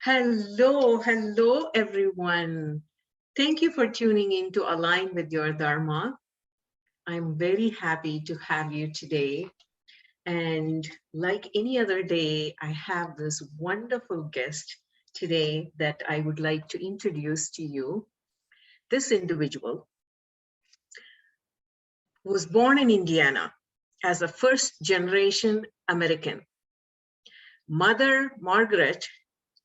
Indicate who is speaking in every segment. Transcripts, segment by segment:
Speaker 1: Hello, everyone. Thank you for tuning in to Align with Your Dharma. I'm very happy to have you today. And like any other day, I have this wonderful guest today that I would like to introduce to you. This individual was born in Indiana as a first-generation American. Mother Margarete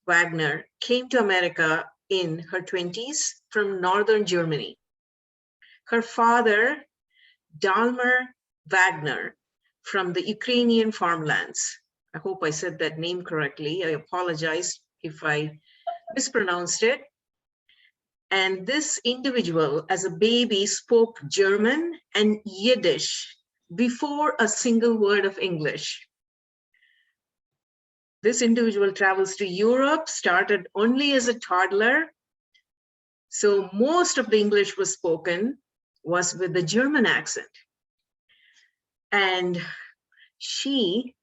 Speaker 1: Wagner came to America in her 20s from northern Germany. Her father, Dalmer Wagner, from the Ukrainian farmlands. I hope I said that name correctly. I apologize if I mispronounced it. And this individual, as a baby, spoke German and Yiddish before a single word of English. This individual travels to Europe, started only as a toddler. So most of the English was spoken was with the German accent. And she,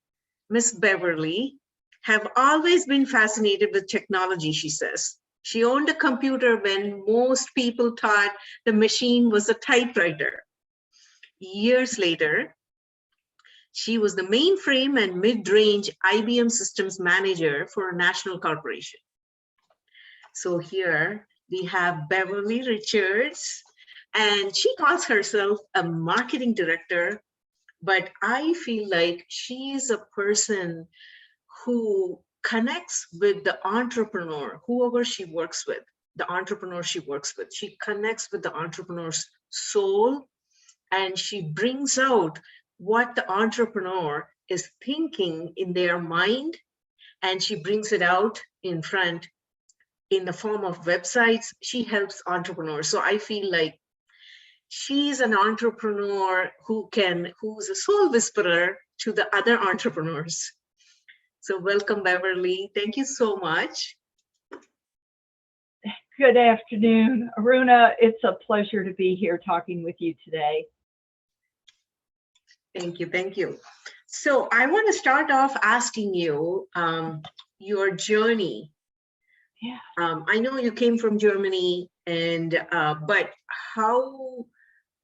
Speaker 1: Miss Beverly, have always been fascinated with technology, she says. She owned a computer when most people thought the machine was a typewriter. Years later, she was the mainframe and mid-range IBM systems manager for a national corporation. So here we have Beverly Richards, and she calls herself a marketing director, but I feel like she's a person who connects with the entrepreneur, whoever she works with, the entrepreneur she works with. She connects with the entrepreneur's soul, and she brings out what the entrepreneur is thinking in their mind, and she brings it out in front in the form of websites. She helps entrepreneurs. So I feel like she's an entrepreneur who's a soul whisperer to the other entrepreneurs. So welcome, Beverly. Thank you so much.
Speaker 2: Good afternoon, Aruna. It's a pleasure to be here talking with you today.
Speaker 1: Thank you, thank you. So I want to start off asking you your journey.
Speaker 2: Yeah.
Speaker 1: I know you came from Germany, and but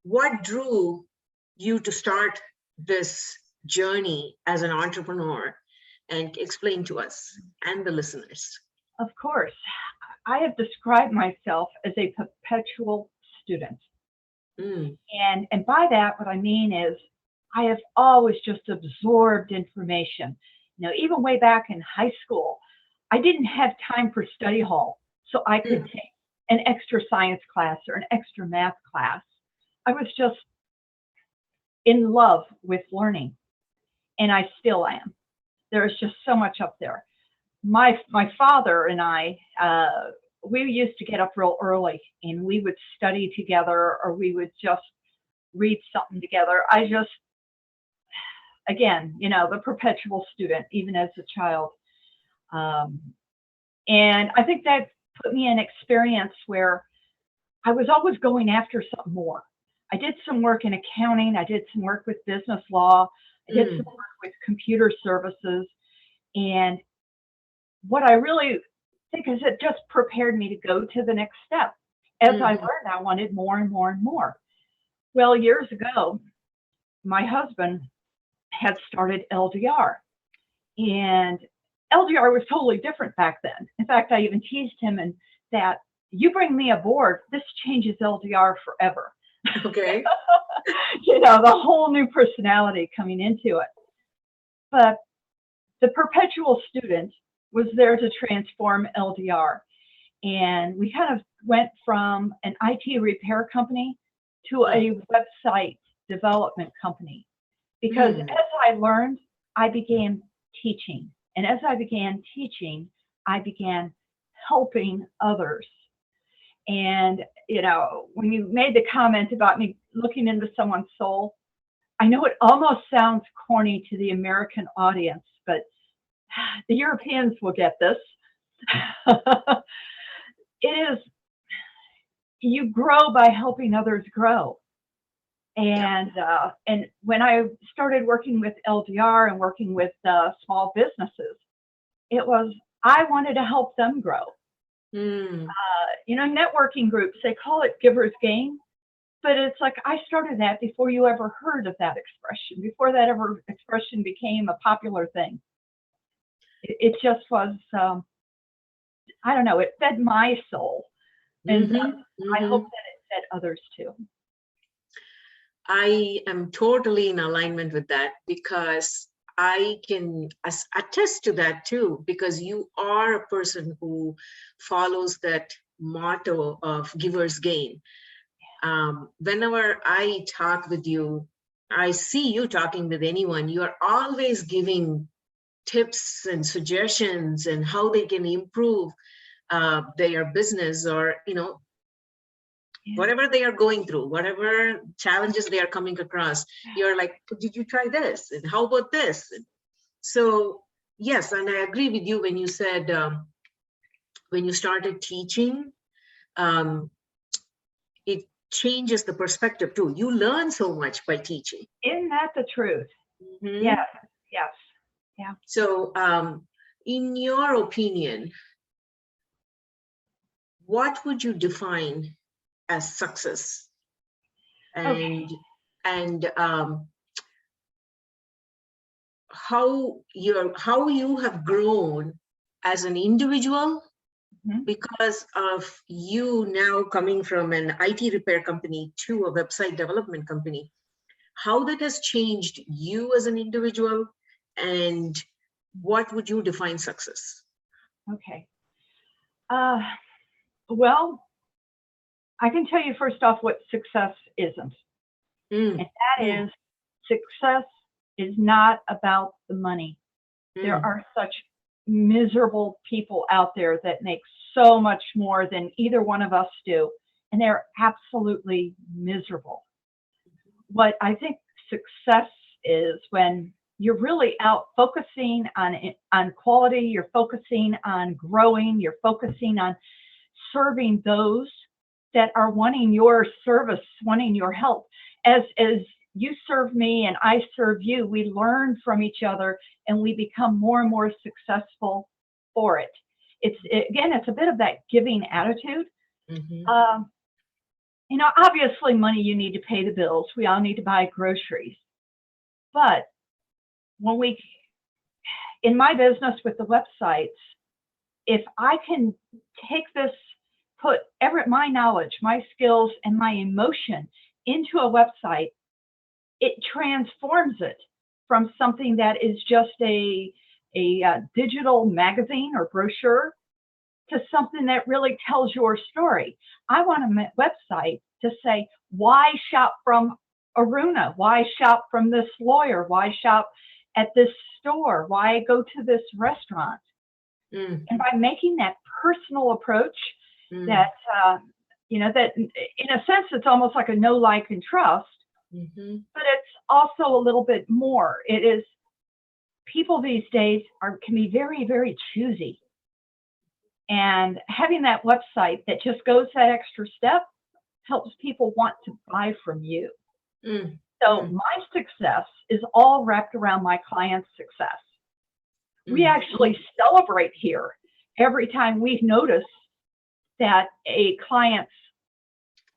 Speaker 1: what drew you to start this journey as an entrepreneur? And explain to us and the listeners.
Speaker 2: Of course. I have described myself as a perpetual student. And by that, what I mean is I have always just absorbed information. You know, even way back in high school, I didn't have time for study hall, so I could take an extra science class or an extra math class. I was just in love with learning, and I still am. There is just so much up there. My father and I, we used to get up real early, and we would study together, or we would just read something together. Again, you know, the perpetual student, even as a child. And I think that put me in an experience where I was always going after something more. I did some work in accounting. I did some work with business law. I did some work with computer services. And what I really think is it just prepared me to go to the next step. As I learned, I wanted more and more and more. Well, years ago, my husband had started LDR. And LDR was totally different back then. In fact, I even teased him and that you bring me aboard, this changes LDR forever.
Speaker 1: Okay.
Speaker 2: You know, the whole new personality coming into it. But the perpetual student was there to transform LDR. And we kind of went from an IT repair company to a website development company. Because as I learned, I began teaching. And as I began teaching, I began helping others. And, you know, when you made the comment about me looking into someone's soul, I know it almost sounds corny to the American audience, but the Europeans will get this. It is, you grow by helping others grow. And when I started working with LDR and working with small businesses, it was, I wanted to help them grow. Networking groups, they call it giver's gain, but it's like, I started that before you ever heard of that expression, before that expression became a popular thing. It just was, I don't know, it fed my soul. And I hope that it fed others too.
Speaker 1: I am totally in alignment with that, because I can attest to that too, because you are a person who follows that motto of giver's gain. Whenever I talk with you, I see you talking with anyone, you are always giving tips and suggestions and how they can improve their business, or, whatever they are going through, whatever challenges they are coming across. You're like, did you try this? And how about this? So yes, and I agree with you when you said, when you started teaching, it changes the perspective too. You learn so much by teaching.
Speaker 2: Isn't that the truth? Yes. Yeah.
Speaker 1: So in your opinion, what would you define as success? And how you have grown as an individual, because of you now coming from an IT repair company to a website development company, how that has changed you as an individual, and what would you define success?
Speaker 2: Okay. Well, I can tell you first off what success isn't. And that is, success is not about the money. There are such miserable people out there that make so much more than either one of us do, and they're absolutely miserable. What I think success is when you're really out focusing on quality, you're focusing on growing, you're focusing on serving those that are wanting your service, wanting your help. As you serve me and I serve you, we learn from each other and we become more and more successful for it. It's a bit of that giving attitude. Obviously money, you need to pay the bills. We all need to buy groceries. But when in my business with the websites, if I can take this, put my knowledge, my skills, and my emotion into a website, it transforms it from something that is just a digital magazine or brochure to something that really tells your story. I want a website to say, why shop from Aruna? Why shop from this lawyer? Why shop at this store? Why go to this restaurant? And by making that personal approach, that that in a sense it's almost like a know, like, and trust, but it's also a little bit more. It is, people these days can be very, very choosy, and having that website that just goes that extra step helps people want to buy from you. So my success is all wrapped around my client's success. We actually celebrate here every time we've noticed that a client's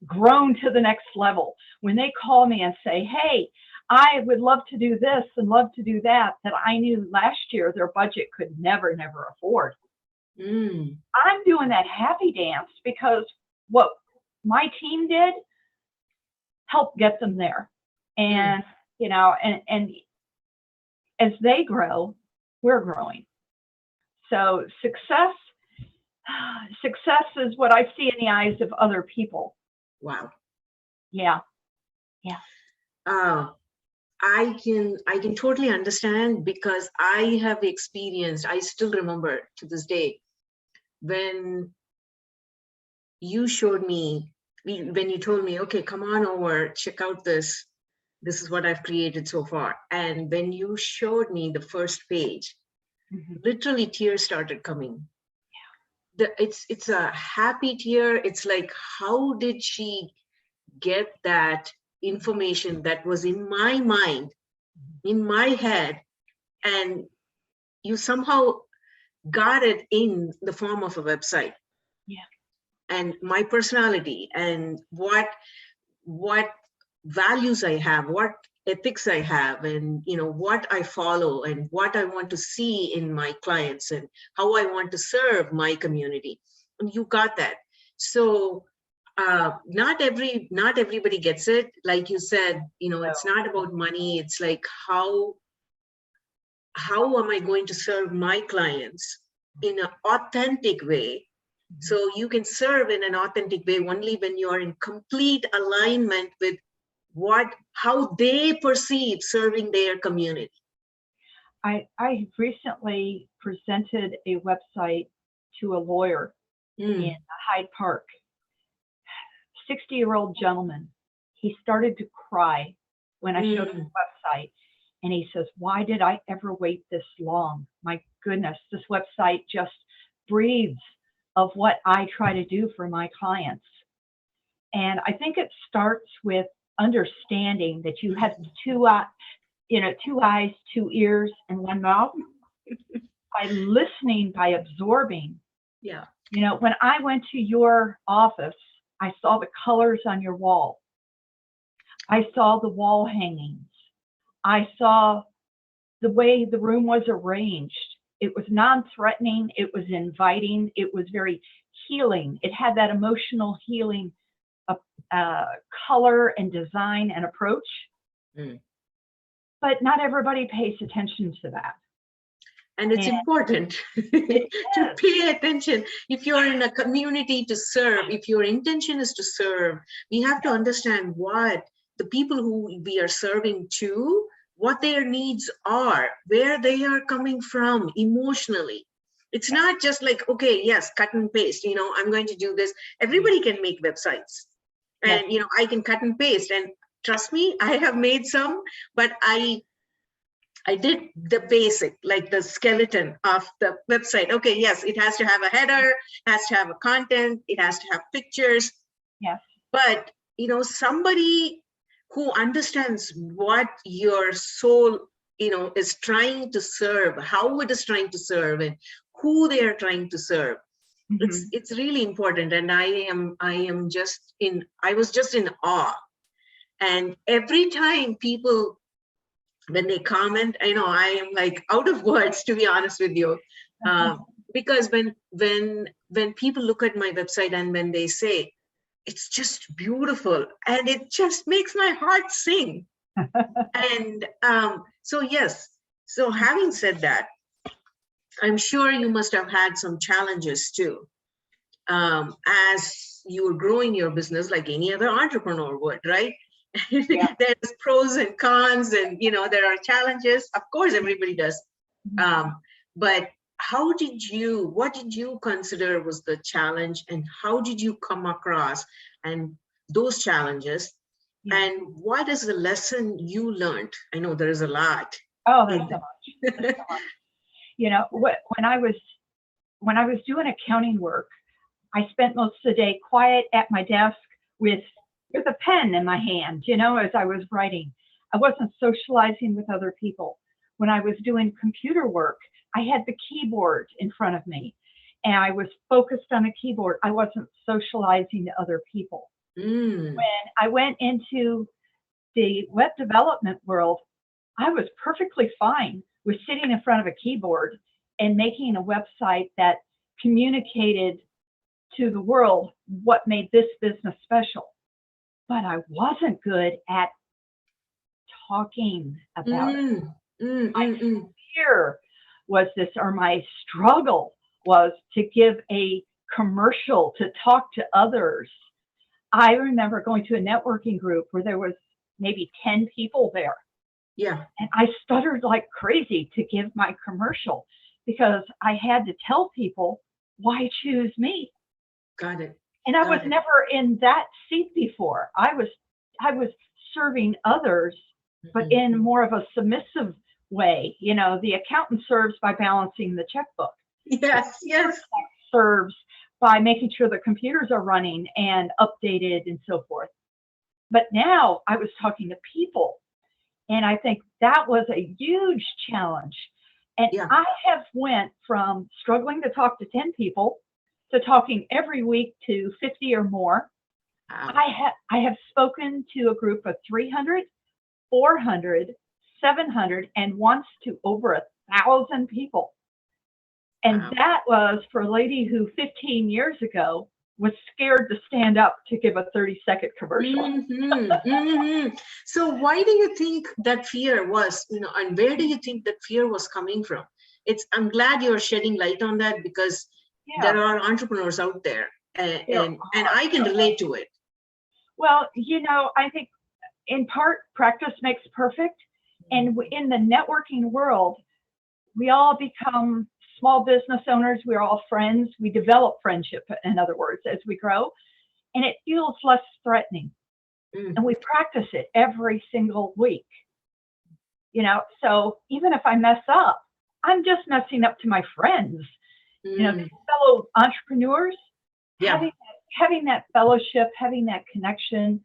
Speaker 2: grown to the next level. When they call me and say, hey, I would love to do this and love to do that I knew last year their budget could never afford. I'm doing that happy dance because what my team did helped get them there. And, and as they grow, we're growing. So success is what I see in the eyes of other people.
Speaker 1: Wow.
Speaker 2: Yeah.
Speaker 1: I can totally understand, because I have experienced, I still remember to this day, when you showed me, when you told me, okay, come on over, check out this is what I've created so far. And when you showed me the first page, literally tears started coming. It's a happy tear. It's like, how did she get that information that was in my mind, in my head, and you somehow got it in the form of a website.
Speaker 2: Yeah.
Speaker 1: And my personality and what values I have, what ethics I have, and what I follow and what I want to see in my clients and how I want to serve my community. And you got that. So not everybody gets it. Like you said, it's not about money. It's like how am I going to serve my clients in an authentic way? So you can serve in an authentic way only when you are in complete alignment with how they perceive serving their community.
Speaker 2: I recently presented a website to a lawyer in Hyde Park. 60-year-old gentleman. He started to cry when I showed him the website. And he says, why did I ever wait this long? My goodness, this website just breathes of what I try to do for my clients. And I think it starts with understanding that you have two eyes, 2 ears, and 1 mouth. By listening, by absorbing.
Speaker 1: Yeah.
Speaker 2: When I went to your office, I saw the colors on your wall. I saw the wall hangings. I saw the way the room was arranged. It was non-threatening. It was inviting. It was very healing. It had that emotional healing color and design and approach. But not everybody pays attention to that.
Speaker 1: And it's important to pay attention. If you're in a community to serve, if your intention is to serve, we have to understand what the people who we are serving to, what their needs are, where they are coming from emotionally. It's not just like, okay, yes, cut and paste, I'm going to do this. Everybody can make websites and, I can cut and paste, and trust me, I have made some, but I did the basic, like the skeleton of the website. Okay, yes, it has to have a header, has to have a content, it has to have pictures.
Speaker 2: Yes.
Speaker 1: But, somebody who understands what your soul, is trying to serve, how it is trying to serve, and who they are trying to serve. It's really important. And I was just in awe. And every time people, when they comment, I am like out of words, to be honest with you, because when people look at my website and when they say, it's just beautiful, and it just makes my heart sing. And so yes, so having said that, I'm sure you must have had some challenges too, as you were growing your business like any other entrepreneur would, right? Yeah. There's pros and cons, and there are challenges. Of course, everybody does. But what did you consider was the challenge, and how did you come across and those challenges? And what is the lesson you learned? I know there is a lot.
Speaker 2: Oh, there's so much. There's so much. When I was doing accounting work, I spent most of the day quiet at my desk with a pen in my hand, as I was writing. I wasn't socializing with other people. When I was doing computer work, I had the keyboard in front of me, and I was focused on the keyboard. I wasn't socializing to other people. When I went into the web development world, I was perfectly fine with sitting in front of a keyboard and making a website that communicated to the world what made this business special. But I wasn't good at talking about it. My fear was this, or my struggle was to give a commercial, to talk to others. I remember going to a networking group where there was maybe 10 people there.
Speaker 1: Yeah.
Speaker 2: And I stuttered like crazy to give my commercial because I had to tell people, why choose me?
Speaker 1: Got it.
Speaker 2: And I was never in that seat before. I was serving others, but in more of a submissive way. The accountant serves by balancing the checkbook.
Speaker 1: Yes, yes.
Speaker 2: Serves by making sure the computers are running and updated and so forth. But now I was talking to people, and I think that was a huge challenge. And
Speaker 1: Yeah.
Speaker 2: I have went from struggling to talk to 10 people to talking every week to 50 or more.
Speaker 1: Wow.
Speaker 2: I have spoken to a group of 300, 400, 700, and once to over 1,000 people. And
Speaker 1: Wow.
Speaker 2: that was for a lady who 15 years ago was scared to stand up to give a 30-second commercial.
Speaker 1: So why do you think that fear was, and where do you think that fear was coming from? I'm glad you're shedding light on that, because there are entrepreneurs out there, and I can relate to it.
Speaker 2: Well, I think in part practice makes perfect. And in the networking world, we all become small business owners. We're all friends. We develop friendship, in other words, as we grow, and it feels less threatening. And we practice it every single week. So even if I mess up, I'm just messing up to my friends, fellow entrepreneurs.
Speaker 1: Yeah.
Speaker 2: Having that fellowship, having that connection,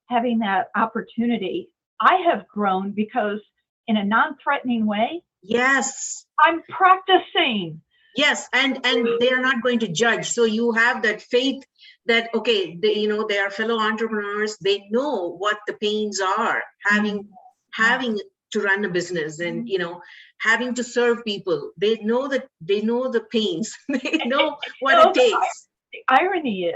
Speaker 2: having that opportunity. I have grown because in a non-threatening way.
Speaker 1: Yes.
Speaker 2: I'm practicing.
Speaker 1: Yes, and they are not going to judge. So you have that faith that, okay, they are fellow entrepreneurs. They know what the pains are, having to run a business, and having to serve people. They know the pains. They know what it takes.
Speaker 2: The irony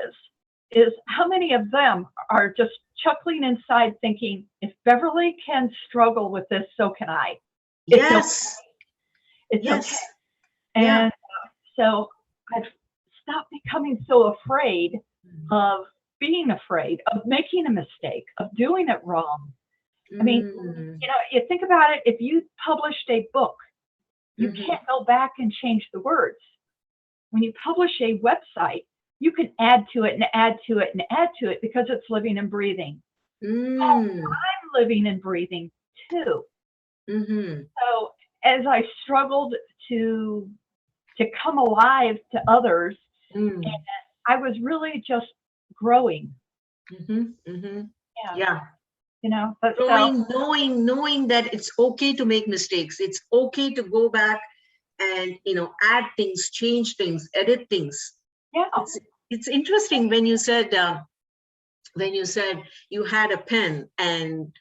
Speaker 2: is how many of them are just chuckling inside thinking, if Beverly can struggle with this, so can I.
Speaker 1: Yes.
Speaker 2: It's
Speaker 1: yes.
Speaker 2: okay. And so I've stopped becoming so afraid of being afraid, of making a mistake, of doing it wrong. I mean, you think about it, if you published a book, you can't go back and change the words. When you publish a website, you can add to it and add to it and add to it because it's living and breathing. I'm living and breathing too. So as I struggled to come alive to others, and I was really just growing.
Speaker 1: Yeah.
Speaker 2: But
Speaker 1: growing, knowing that it's okay to make mistakes. It's okay to go back and add things, change things, edit things.
Speaker 2: Yeah.
Speaker 1: It's interesting when you said you had a pen, and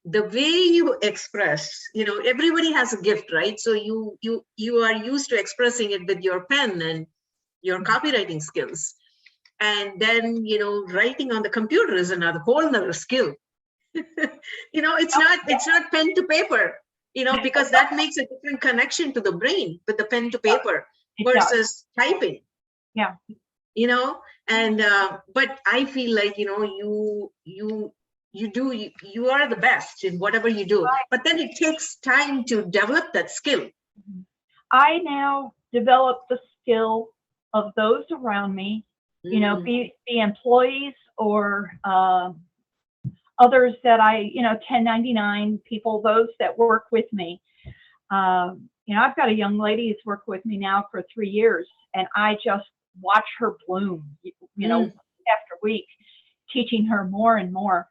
Speaker 1: the way you express, everybody has a gift, right? So you are used to expressing it with your pen and your copywriting skills. And then, writing on the computer is another whole nother skill. It's not pen to paper, because that makes a different connection to the brain with the pen to paper versus typing.
Speaker 2: Yeah.
Speaker 1: And but I feel like, you are the best in whatever you do, but then it takes time to develop that skill.
Speaker 2: I now develop the skill of those around me, be employees or others that I, 1099 people, those that work with me. I've got a young lady who's worked with me now for 3 years, and I just watch her bloom, after week, teaching her more and more.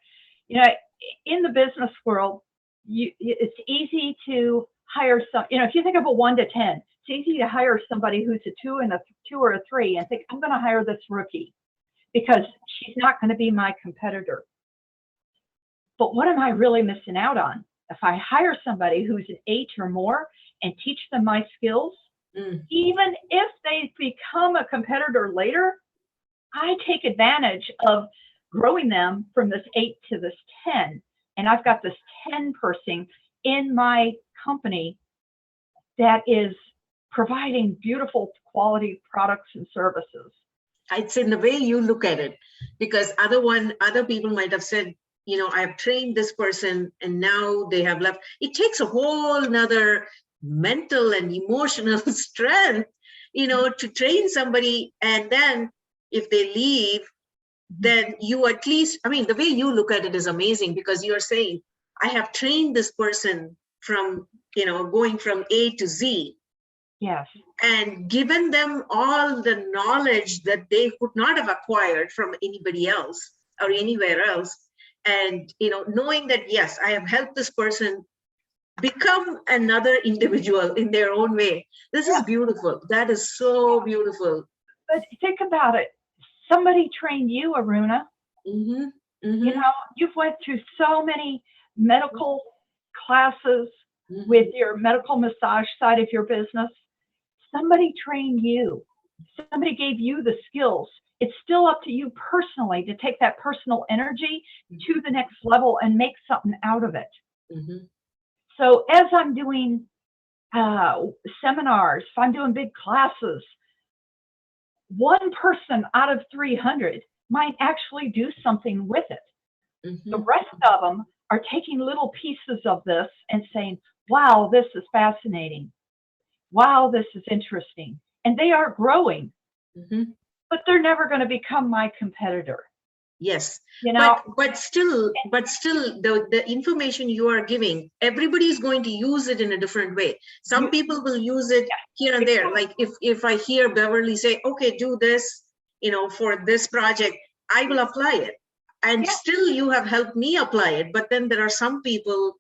Speaker 2: In the business world, it's easy to hire some, if you think of a 1 to 10, it's easy to hire somebody who's a 2 and a 2 or a 3 and think, I'm going to hire this rookie because she's not going to be my competitor. But what am I really missing out on? If I hire somebody who's an 8 or more and teach them my skills, even if they become a competitor later, I take advantage of growing them from this 8 to this 10. And I've got this 10 person in my company that is providing beautiful quality products and services.
Speaker 1: It's in the way you look at it, because other people might have said, I've trained this person and now they have left. It takes a whole nother mental and emotional strength, to train somebody. And then if they leave, then you at least, the way you look at it is amazing, because you're saying, I have trained this person from, going from A to Z.
Speaker 2: Yes.
Speaker 1: And given them all the knowledge that they could not have acquired from anybody else. or anywhere else. And, knowing that, yes, I have helped this person become another individual in their own way. This is beautiful. That is so beautiful.
Speaker 2: But think about it. Somebody trained you, Aruna.
Speaker 1: Mm-hmm. Mm-hmm.
Speaker 2: You've went through so many medical classes with your medical massage side of your business. Somebody trained you. Somebody gave you the skills. It's still up to you personally to take that personal energy to the next level and make something out of it. Mm-hmm. So as I'm doing seminars, if I'm doing big classes, one person out of 300 might actually do something with it. Mm-hmm. The rest of them are taking little pieces of this and saying, wow, this is fascinating. Wow, this is interesting. And they are growing, but they're never going to become my competitor.
Speaker 1: Yes, but still the information you are giving, everybody is going to use it in a different way. Some people will use it here and there. Like if I hear Beverly say, okay, do this, for this project, I will apply it. And still you have helped me apply it. But then there are some people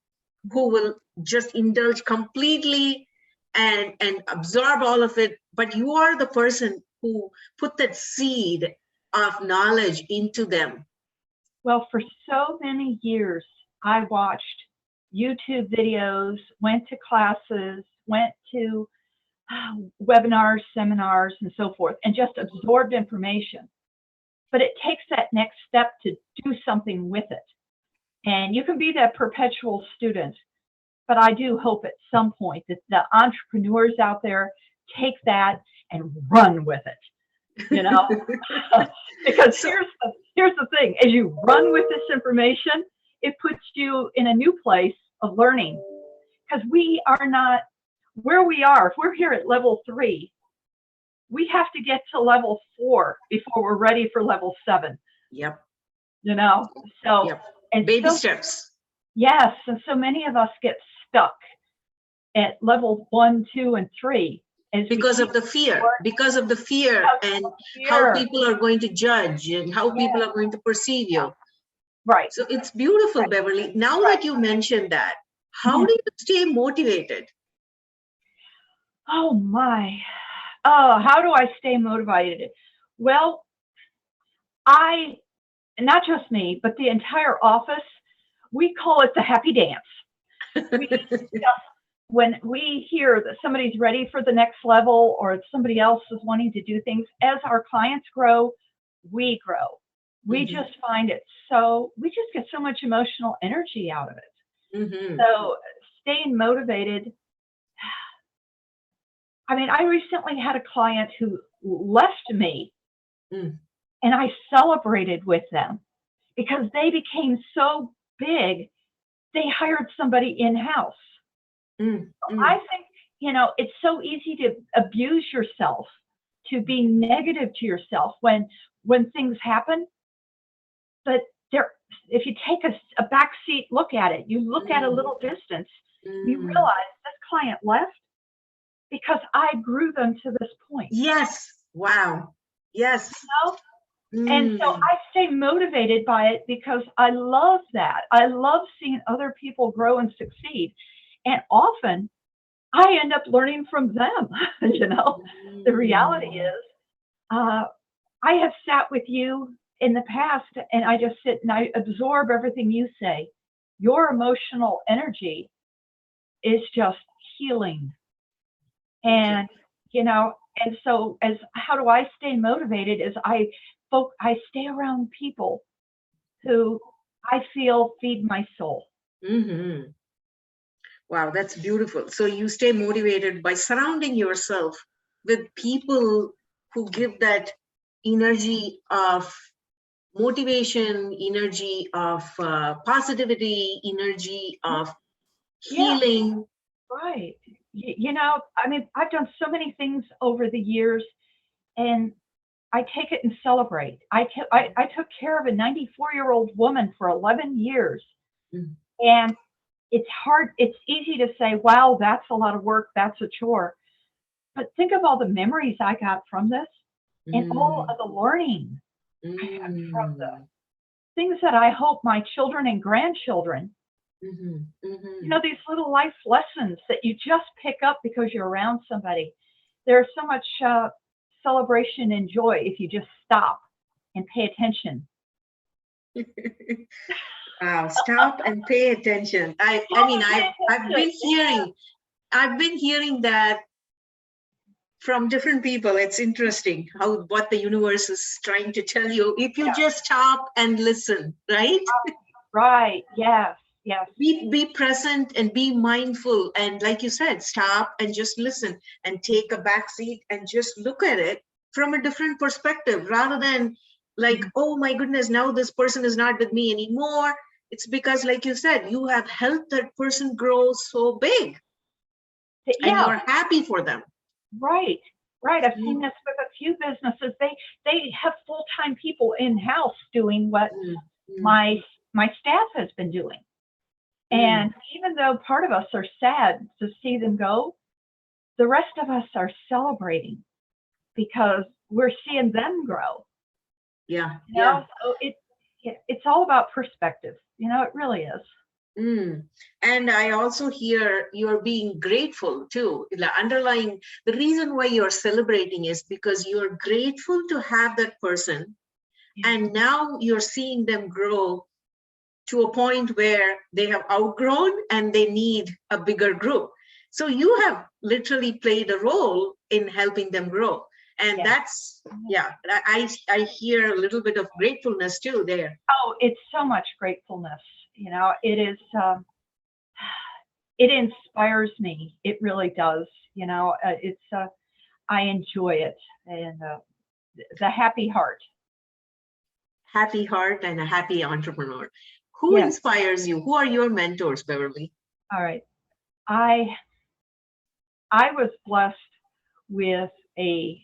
Speaker 1: who will just indulge completely and absorb all of it. But you are the person who put that seed of knowledge into them.
Speaker 2: Well, for so many years, I watched YouTube videos, went to classes, went to webinars, seminars, and so forth, and just absorbed information. But it takes that next step to do something with it. And you can be that perpetual student, but I do hope at some point that the entrepreneurs out there take that and run with it. Because here's the thing, as you run with this information, it puts you in a new place of learning, because we are not where we are. If we're here at level 3, we have to get to level 4 before we're ready for level 7.
Speaker 1: Yep.
Speaker 2: So
Speaker 1: and baby steps.
Speaker 2: Yes, and so many of us get stuck at level 1, 2, and 3.
Speaker 1: Because of the fear, and how people are going to judge and how people are going to perceive you.
Speaker 2: Right.
Speaker 1: So it's beautiful, Beverly. Now that you mentioned that, how do you stay motivated?
Speaker 2: Oh my. How do I stay motivated? Well, not just me, but the entire office, we call it the happy dance. We when we hear that somebody's ready for the next level, or somebody else is wanting to do things, as our clients grow, we grow. We just find it we just get so much emotional energy out of it. So staying motivated. I mean, I recently had a client who left me, and I celebrated with them because they became so big, they hired somebody in-house. I think, it's so easy to abuse yourself, to be negative to yourself when things happen. But if you take a backseat look at it, you look at a little distance, you realize this client left because I grew them to this point.
Speaker 1: Yes. Wow. Yes.
Speaker 2: And so I stay motivated by it because I love that. I love seeing other people grow and succeed. And often I end up learning from them. The reality is, I have sat with you in the past and I just sit and I absorb everything you say. Your emotional energy is just healing. And, and so how do I stay motivated is I stay around people who I feel feed my soul.
Speaker 1: Wow, that's beautiful. So you stay motivated by surrounding yourself with people who give that energy of motivation, energy of positivity, energy of healing.
Speaker 2: Right. I mean, I've done so many things over the years, and I take it and celebrate. I took care of a 94-year-old woman for 11 years. And it's hard. It's easy to say, wow, that's a lot of work. That's a chore. But think of all the memories I got from this and all of the learning I got from this. things that I hope my children and grandchildren, these little life lessons that you just pick up because you're around somebody. There's so much celebration and joy if you just stop and pay attention.
Speaker 1: Wow, stop and pay attention. I've been hearing that from different people. It's interesting what the universe is trying to tell you if you just stop and listen, right?
Speaker 2: Right. Yes. Yes.
Speaker 1: Be present and be mindful, and like you said, stop and just listen and take a back seat and just look at it from a different perspective, rather than like, oh my goodness, now this person is not with me anymore. It's because, like you said, you have helped that person grow so big, and you're happy for them.
Speaker 2: Right. I've seen this with a few businesses. They have full-time people in-house doing what my staff has been doing. And even though part of us are sad to see them go, the rest of us are celebrating because we're seeing them grow.
Speaker 1: Yeah.
Speaker 2: So it's all about perspective. It really is.
Speaker 1: And I also hear you're being grateful too. The reason why you're celebrating is because you're grateful to have that person. And now you're seeing them grow to a point where they have outgrown and they need a bigger group. So you have literally played a role in helping them grow. And that's, I hear a little bit of gratefulness too there.
Speaker 2: Oh, it's so much gratefulness. It is, it inspires me. It really does. I enjoy it. And the happy heart.
Speaker 1: Happy heart and a happy entrepreneur. Who inspires you? Who are your mentors, Beverly?
Speaker 2: All right. I was blessed with an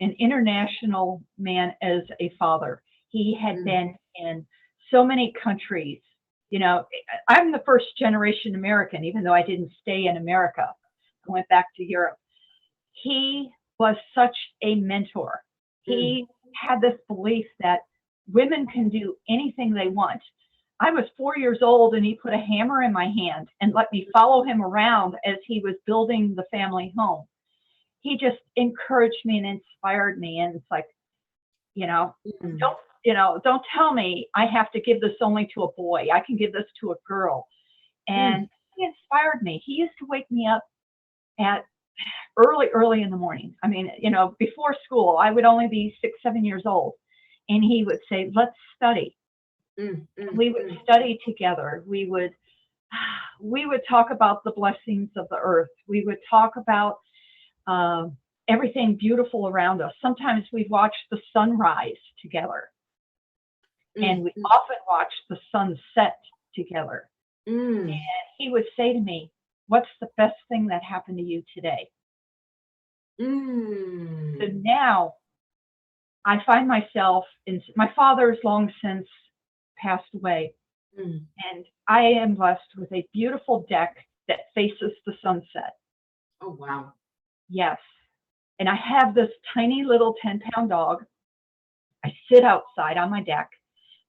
Speaker 2: international man as a father. He had been in so many countries. I'm the first generation American, even though I didn't stay in America. I went back to Europe. He was such a mentor. He had this belief that women can do anything they want. I was 4 years old and he put a hammer in my hand and let me follow him around as he was building the family home. He just encouraged me and inspired me. And it's like, don't tell me I have to give this only to a boy. I can give this to a girl. And he inspired me. He used to wake me up at early in the morning. I mean, before school, I would only be 6, 7 years old. And he would say, let's study. We would study together. We would talk about the blessings of the earth. We would talk about everything beautiful around us. Sometimes we'd watch the sunrise together. And we often watched the sunset together. And he would say to me, what's the best thing that happened to you today? So now I find myself my father's long since passed away. And I am blessed with a beautiful deck that faces the sunset.
Speaker 1: Oh, wow.
Speaker 2: Yes. And I have this tiny little 10-pound dog. I sit outside on my deck.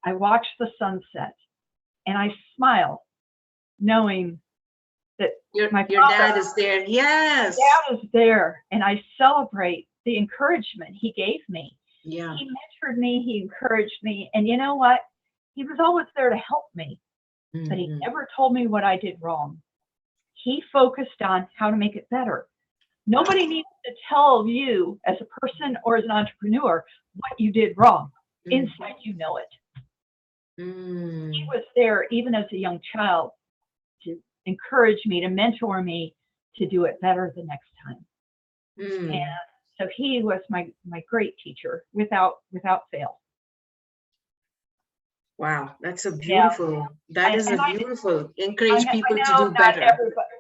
Speaker 2: I watch the sunset and I smile knowing that
Speaker 1: your dad is there. Yes.
Speaker 2: Dad is there. And I celebrate the encouragement he gave me.
Speaker 1: Yeah.
Speaker 2: He mentored me. He encouraged me. And you know what? He was always there to help me, but he never told me what I did wrong. He focused on how to make it better. Nobody needs to tell you as a person or as an entrepreneur what you did wrong. Inside, you know it. He was there even as a young child to encourage me, to mentor me to do it better the next time. And so he was my great teacher without fail.
Speaker 1: Wow, that's a beautiful, beautiful, encourage people to do better.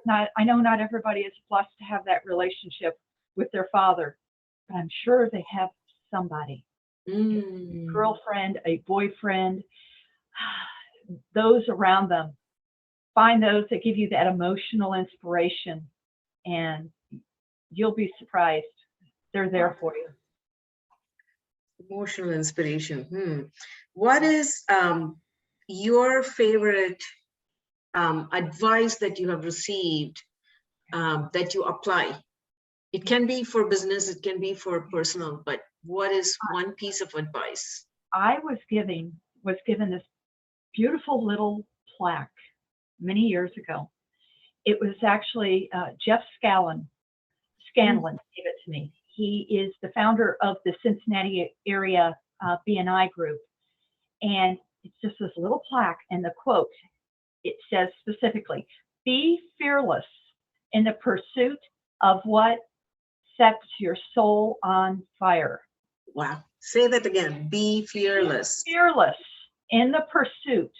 Speaker 2: I know not everybody is blessed to have that relationship with their father, but I'm sure they have somebody, a girlfriend, a boyfriend, those around them. Find those that give you that emotional inspiration, and you'll be surprised. They're there for you.
Speaker 1: Emotional inspiration. what is your favorite advice that you have received that you apply? It can be for business, it can be for personal, but what is one piece of advice?
Speaker 2: I was given this beautiful little plaque many years ago. It was actually Jeff Scanlon gave it to me. He is the founder of the Cincinnati area BNI group. And it's just this little plaque, and the quote, it says specifically, be fearless in the pursuit of what sets your soul on fire.
Speaker 1: Wow. Say that again. Be fearless.
Speaker 2: Be fearless in the pursuit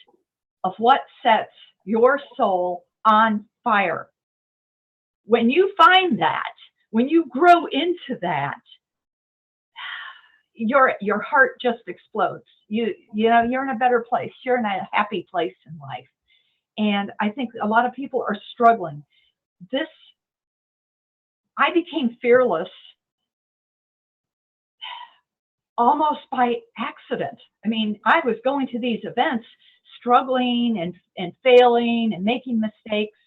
Speaker 2: of what sets your soul on fire. When you find that, when you grow into that, your heart just explodes. You know, you're in a better place. You're in a happy place in life. And I think a lot of people are struggling. I became fearless almost by accident. I mean, I was going to these events, struggling and failing and making mistakes.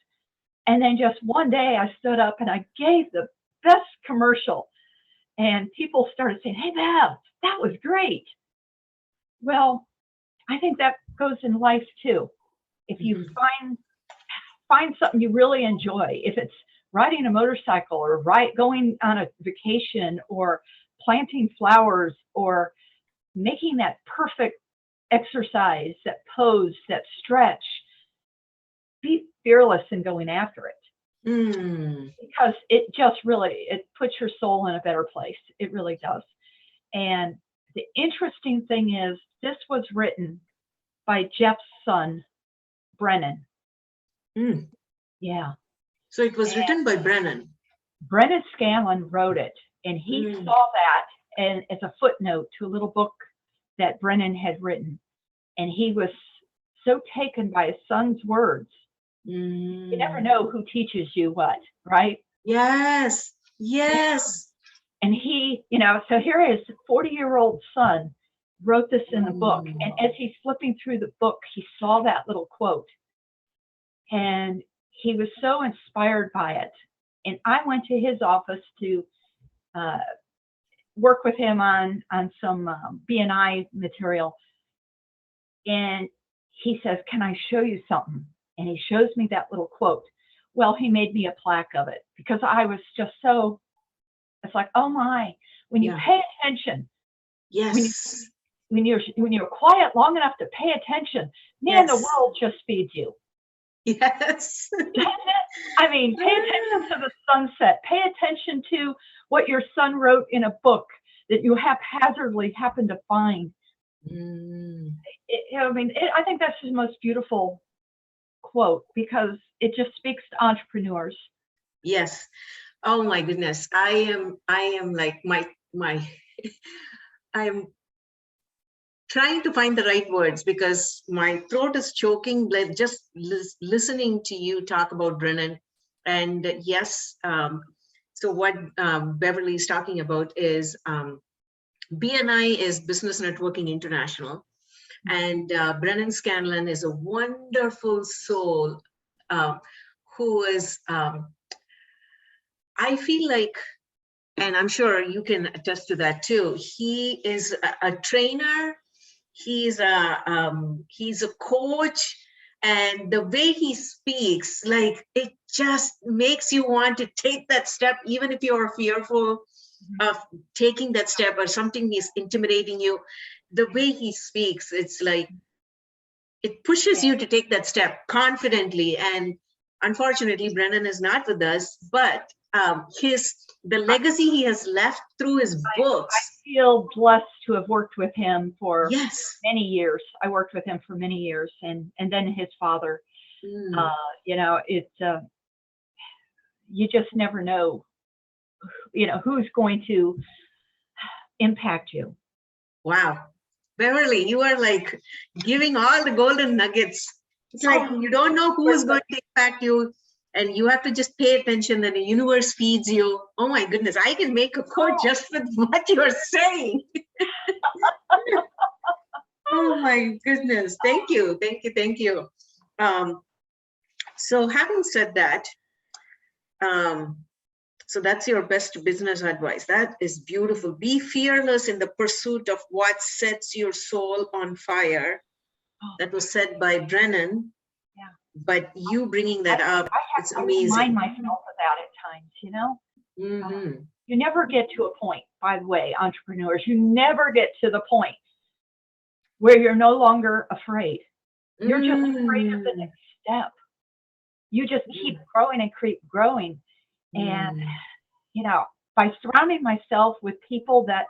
Speaker 2: And then just one day I stood up and I gave the best commercial. And people started saying, hey, Bev, that was great. Well, I think that goes in life too. If you find something you really enjoy, if it's riding a motorcycle or going on a vacation or planting flowers or making that perfect exercise, that pose, that stretch, be fearless in going after it. Because it just really, it puts your soul in a better place. It really does. And the interesting thing is, this was written by Jeff's son, Brennan. Yeah.
Speaker 1: So it was written by Brennan.
Speaker 2: Brennan Scanlon wrote it, and he saw that and as a footnote to a little book that Brennan had written. And he was so taken by his son's words. You never know who teaches you what, right?
Speaker 1: Yes. Yes.
Speaker 2: And he, you know, so here his 40-year-old son wrote this in the book. And as he's flipping through the book, he saw that little quote. And he was so inspired by it. And I went to his office to work with him on some BNI material. And he says, can I show you something? And he shows me that little quote. Well, he made me a plaque of it because I was just so, it's like, oh my, when you pay attention.
Speaker 1: Yes.
Speaker 2: When you're quiet long enough to pay attention, man, the world just feeds you.
Speaker 1: Yes.
Speaker 2: I mean, pay attention to the sunset. Pay attention to what your son wrote in a book that you haphazardly happen to find. I mean, I think that's the most beautiful quote because it just speaks to entrepreneurs.
Speaker 1: Yes. Oh my goodness. I am like I am trying to find the right words because my throat is choking just listening to you talk about Brennan. And yes, so what Beverly is talking about is BNI is Business Networking International. And Brennan Scanlon is a wonderful soul who is, I feel like, and I'm sure you can attest to that too, he is a trainer, he's a coach, and the way he speaks, like it just makes you want to take that step, even if you're fearful of taking that step or something is intimidating you. The way he speaks, it's like it pushes you to take that step confidently. And unfortunately, Brennan is not with us, but the legacy he has left through his books.
Speaker 2: I feel blessed to have worked with him for many years. I worked with him for many years, and then his father. You know, you just never know, you know, who's going to impact you.
Speaker 1: Wow. Beverly, you are like giving all the golden nuggets. It's like you don't know who is going to impact you, and you have to just pay attention and the universe feeds you. Oh my goodness, I can make a quote just with what you're saying. Oh my goodness. Thank you. Thank you. Thank you. So having said that, so that's your best business advice. That is beautiful. Be fearless in the pursuit of what sets your soul on fire. That was said by Brennan.
Speaker 2: Yeah.
Speaker 1: But you bringing that up, it's
Speaker 2: I
Speaker 1: amazing.
Speaker 2: remind myself of that at times, you know?
Speaker 1: Mm-hmm.
Speaker 2: You never get to a point, by the way, entrepreneurs, you never get to the point where you're no longer afraid. You're just afraid of the next step. You just keep growing and keep growing. And, you know, by surrounding myself with people that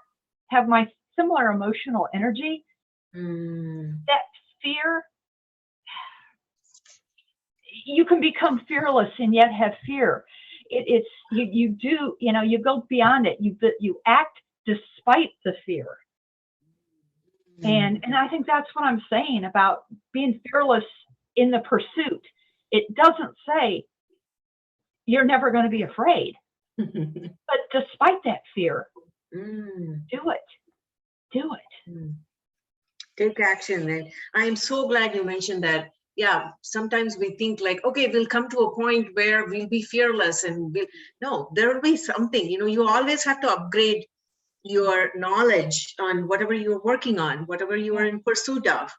Speaker 2: have my similar emotional energy, that fear, you can become fearless and yet have fear. It's you do, you know, you go beyond it. You act despite the fear. And I think that's what I'm saying about being fearless in the pursuit. It doesn't say you're never going to be afraid, but despite that fear, do it. Do it.
Speaker 1: Take action. And I'm so glad you mentioned that. Yeah, sometimes we think like, okay, we'll come to a point where we'll be fearless and no, there will be something, you know, you always have to upgrade your knowledge on whatever you're working on, whatever you are in pursuit of.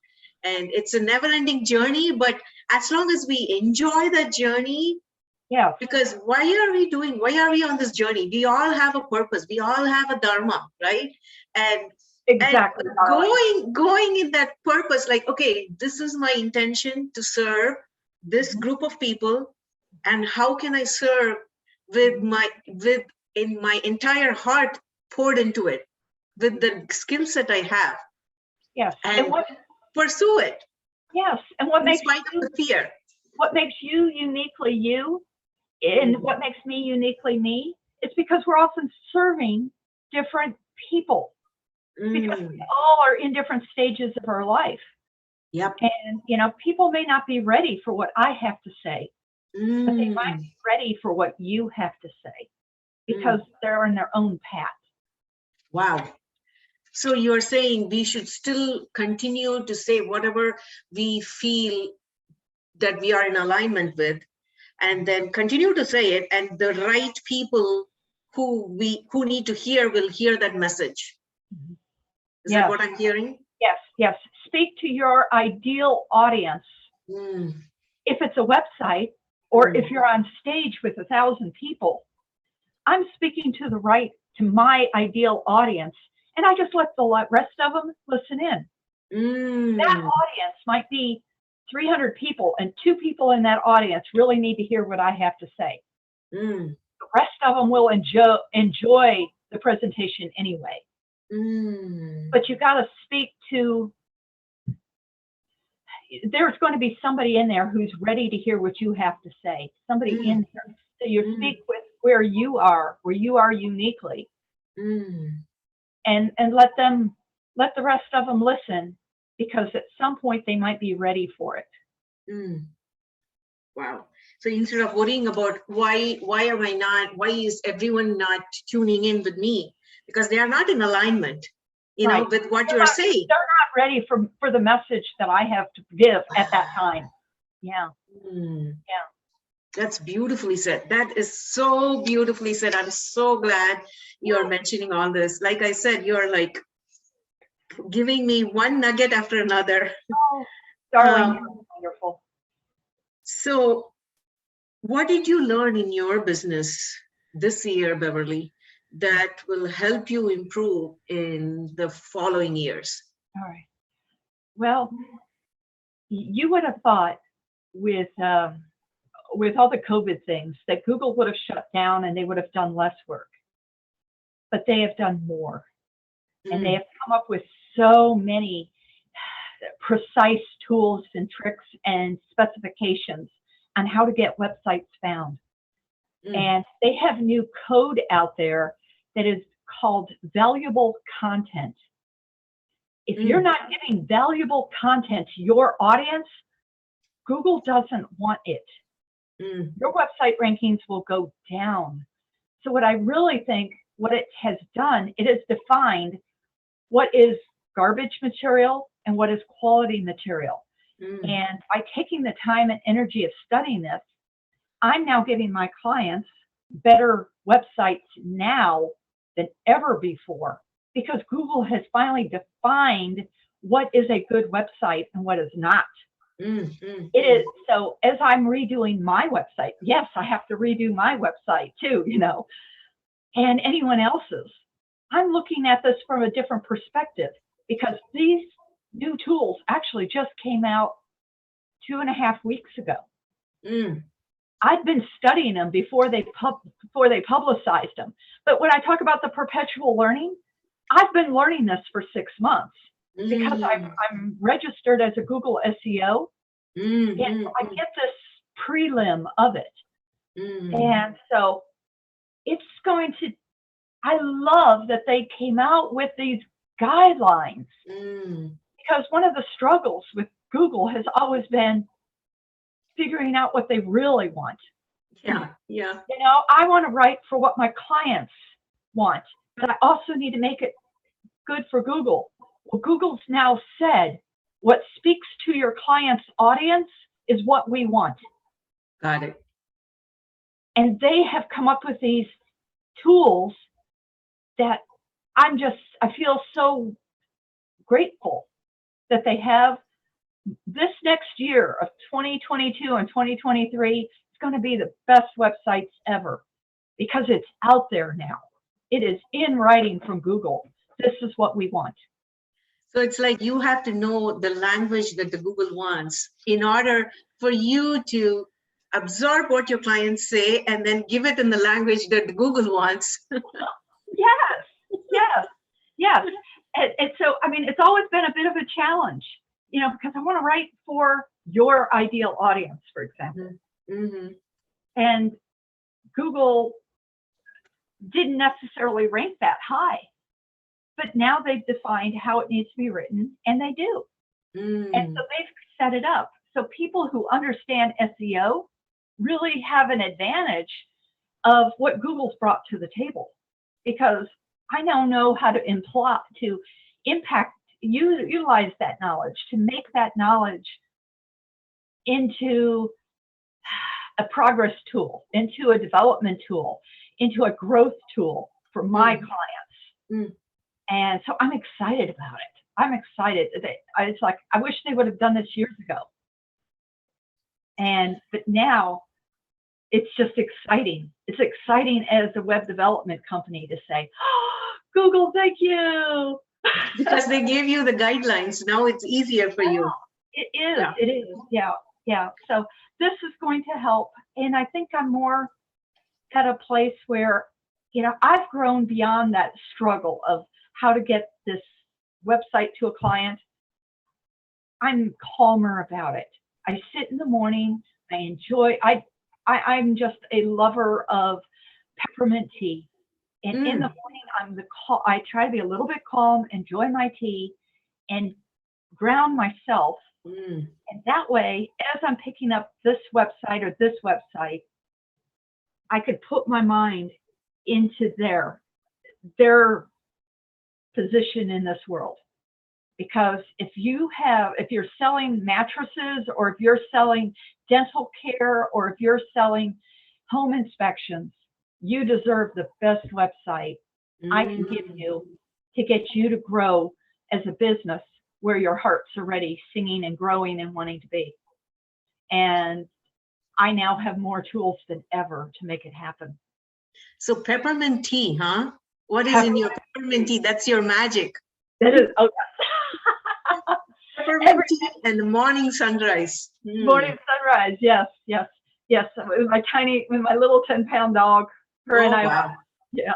Speaker 1: And it's a never-ending journey, but as long as we enjoy that journey, because why are we on this journey? We all have a purpose. We all have a dharma, right? And
Speaker 2: exactly.
Speaker 1: And going in that purpose, like, okay, this is my intention to serve this group of people, and how can I serve in my entire heart poured into it, with the skill set I have.
Speaker 2: Yes.
Speaker 1: And pursue it.
Speaker 2: Yes. And what makes
Speaker 1: you fear?
Speaker 2: What makes you uniquely you, and what makes me uniquely me, it's because we're often serving different people. Because we all are in different stages of our life.
Speaker 1: Yep.
Speaker 2: And, you know, people may not be ready for what I have to say, but they might be ready for what you have to say, because they're on their own path.
Speaker 1: Wow. So you're saying we should still continue to say whatever we feel that we are in alignment with, and then continue to say it, and the right people who need to hear will hear that message. Is that what I'm hearing?
Speaker 2: Yes, yes. Speak to your ideal audience. If it's a website, or if you're on stage with 1,000 people, I'm speaking to my ideal audience, and I just let the rest of them listen in. That audience might be 300 people, and 2 people in that audience really need to hear what I have to say. The rest of them will enjoy the presentation anyway. But you got to speak to, there's going to be somebody in there who's ready to hear what you have to say. Somebody in there. So you speak with where you are uniquely. And let the rest of them listen, because at some point they might be ready for it.
Speaker 1: Wow. So instead of worrying about why is everyone not tuning in with me? Because they are not in alignment, you know, with what you're saying.
Speaker 2: They're not ready for the message that I have to give at that time. Yeah.
Speaker 1: That's beautifully said. That is so beautifully said. I'm so glad you're mentioning all this. Like I said, you're like giving me one nugget after another.
Speaker 2: Oh, darling, you're wonderful.
Speaker 1: So what did you learn in your business this year, Beverly, that will help you improve in the following years?
Speaker 2: All right. Well, you would have thought with all the COVID things that Google would have shut down and they would have done less work, but they have done more. And they have come up with so many precise tools and tricks and specifications on how to get websites found. And they have new code out there that is called valuable content. If you're not giving valuable content to your audience, Google doesn't want it. Your website rankings will go down. So what I really think what it has done, it has defined what is garbage material and what is quality material. And by taking the time and energy of studying this, I'm now giving my clients better websites now than ever before, because Google has finally defined what is a good website and what is not. It is. So as I'm redoing my website, yes, I have to redo my website too, and anyone else's. I'm looking at this from a different perspective, because these new tools actually just came out 2.5 weeks ago. I've been studying them before they publicized them. But when I talk about the perpetual learning, I've been learning this for 6 months, because I'm registered as a Google SEO, and I get this prelim of it. And so it's going to, I love that they came out with these guidelines, because one of the struggles with Google has always been figuring out what they really want.
Speaker 1: Yeah.
Speaker 2: I want to write for what my clients want, but I also need to make it good for Google. Well, Google's now said what speaks to your client's audience is what we want.
Speaker 1: Got it.
Speaker 2: And they have come up with these tools that I feel so grateful that they have. This next year of 2022 and 2023 is going to be the best websites ever, because it's out there now. It is in writing from Google. This is what we want.
Speaker 1: So it's like you have to know the language that the Google wants in order for you to absorb what your clients say and then give it in the language that the Google wants.
Speaker 2: Yes. And so, I mean, it's always been a bit of a challenge, because I want to write for your ideal audience, for example. And Google didn't necessarily rank that high, but now they've defined how it needs to be written, and they do. And so they've set it up. So people who understand SEO really have an advantage of what Google's brought to the table, because I now know how to utilize that knowledge, to make that knowledge into a progress tool, into a development tool, into a growth tool for my clients. And so I'm excited about it. I'm excited. It's like, I wish they would have done this years ago. But now it's just exciting. It's exciting as a web development company to say, oh, Google, thank you.
Speaker 1: Because they gave you the guidelines. Now it's easier for you.
Speaker 2: It is. It is. Yeah. So this is going to help. And I think I'm more at a place where, I've grown beyond that struggle of how to get this website to a client. I'm calmer about it. I sit in the morning. I enjoy, I'm just a lover of peppermint tea. And in the morning, I try to be a little bit calm, enjoy my tea, and ground myself. And that way, as I'm picking up this website or this website, I could put my mind into their position in this world. Because if you're selling mattresses, or if you're selling dental care, or if you're selling home inspections, you deserve the best website I can give you to get you to grow as a business where your heart's already singing and growing and wanting to be. And I now have more tools than ever to make it happen.
Speaker 1: So peppermint tea, huh? What is in your peppermint tea? That's your magic.
Speaker 2: That is,
Speaker 1: peppermint tea and the morning sunrise.
Speaker 2: Morning sunrise, yes. With my little 10-pound dog, and I.
Speaker 1: Wow.
Speaker 2: Yeah.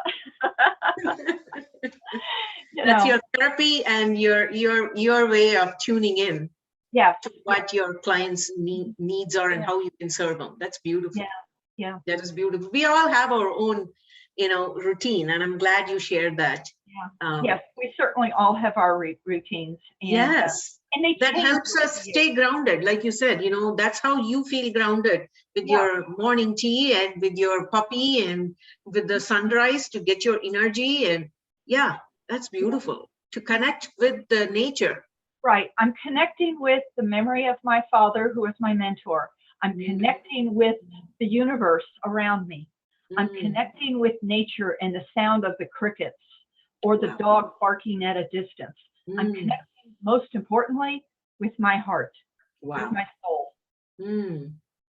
Speaker 1: That's your therapy and your way of tuning in. To what your clients' needs are and how you can serve them. That's beautiful.
Speaker 2: Yeah.
Speaker 1: That is beautiful. We all have our own, routine, and I'm glad you shared that.
Speaker 2: Yes, we certainly all have our routines. And,
Speaker 1: yes.
Speaker 2: And
Speaker 1: that helps us stay grounded. Like you said, that's how you feel grounded with your morning tea and with your puppy and with the sunrise to get your energy. And that's beautiful to connect with the nature.
Speaker 2: Right. I'm connecting with the memory of my father, who was my mentor. I'm connecting with the universe around me. I'm connecting with nature and the sound of the crickets or the dog barking at a distance. I'm connecting, most importantly, with my heart, with my soul.